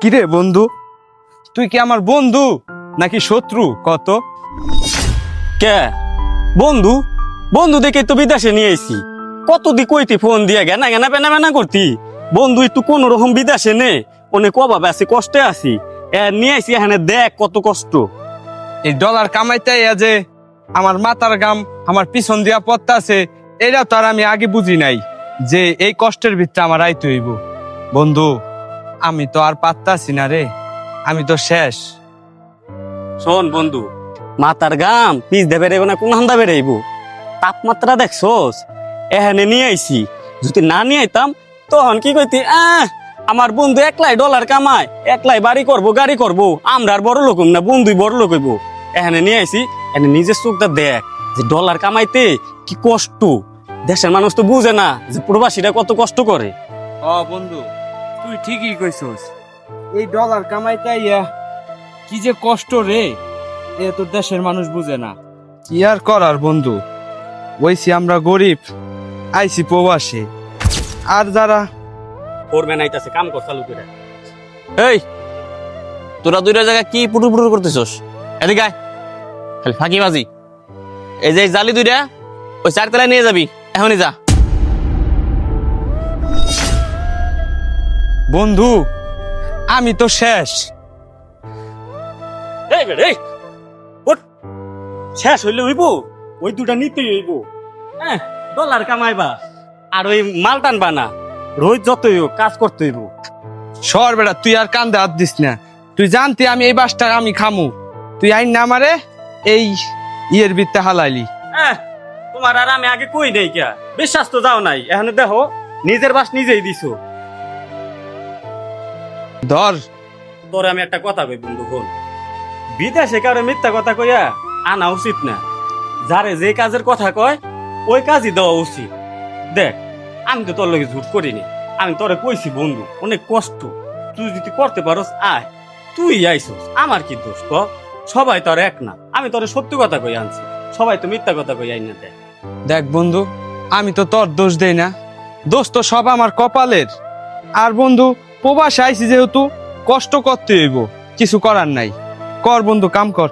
কিরে বন্ধু, তুই কি আমার বন্ধু নাকি শত্রু কত? কে বন্ধু? বন্ধু দেখে তো বিদেশে নিয়ে আইছি। কত দি কইতি ফোন দিয়ে গেনা গেনা পেনা পেনা করতি। বন্ধু একটু কোন রকম বিদেশে নে, অনেক অভাবে আছি, কষ্টে আছি, নিয়ে আইছি এখানে দেখ কত কষ্ট। এই ডলার কামাইতে যে আমার মাথার গাম আমার পিছন দিয়া পড়তে আছে, এটা তো আর আমি আগে বুঝি নাই যে এই কষ্টের ভিতরে আমার আইতে হইব। বন্ধু, আমি তো আর পারতাছি না রে, আমি তো শেষ। শোন বন্ধু, মাথার গাম পিস দে বেড়াইব না কোন হান্দা বেড়াইব? তাপমাত্রা দেখছোস, এখানে নিয়ে আইছি। যদি না নিয়ে আইতাম তখন কি কইতি, আমার বন্ধু একলাই ডলার কামায়, একলাই বাড়ি করব গাড়ি করব, আমরা আর বড় লোক না, বন্ধুই বড় লোক হইব। এখানে নিয়ে আইছি, এখানে নিজের চোখটা দেখ যে ডলার কামাইতে কি কষ্ট। দেশের মানুষ তো বুঝে না যে প্রবাসীরা কত কষ্ট করে। বন্ধু, তুই ঠিকই কইছস, এই ডলার কামাইতে কি যে কষ্ট রে, এ তো দেশের মানুষ বুঝে না। কি আর করার বন্ধু, ওইছি আমরা গরিব, আইছি প্রবাসে। আর যারা ফোরম্যান আইতাছে, কাম কর চালু করে। এই তোরা দুইটা জায়গায় কি পুটুর পুটুর করতেছস? এদিকে আয়, খালি ফাঁকিবাজি। এই যে জালি দুইটা ওই চারতলায় নিয়ে যাবি, এখনই যা। বন্ধু, আমি তো শেষ। এই বেড়ে, ওঠ। শেষ হইলে হইব, ওই দুটা নিতেই হইব। ডলার কামাইবা আর ওই মাল টানবা না, রোজ যতই হোক কাজ করতে হইব। সর বেটা, তুই আর কান্দে হাত দিস না। তুই জানতি আমি এই বাসটা আমি খামু, তুই আইন না আমারে এই ইয়ের বিত্তে হালাইলি। তোমার আর আমি আগে কই নাই কিয়া, বিশ্বাস তো যাও নাই। এখন দেখো নিজের বাস নিজেই দিছো। ধর, তোরে আমি একটা কথা কই বন্ধু, বল, বিদেশে কারো মিথ্যা কথা কইয়া আনা উচিত না। যারে যে কাজের কথা কয় ওই কাজই দেওয়া উচিত। দেখ, আমি তো তোর লগে ঝুট করিনি, আমি তোরে কইছি বন্ধু অনেক কষ্ট, তুই যদি করতে পারস আয়। তুই আইসস, আমার কি দোষ ক? সবাই তোর এক না, আমি তোরে সত্যি কথা কই আনছি, সবাই তো মিথ্যা কথা কই আইনা দেয়। দেখ বন্ধু, আমি তো তোর দোষ দেই না, দোষ তো সব আমার কপালের। আর বন্ধু, প্রবাসে আইছি যেহেতু কষ্ট করতে হইব, কিছু করার নাই। কর বন্ধু, কাম কর।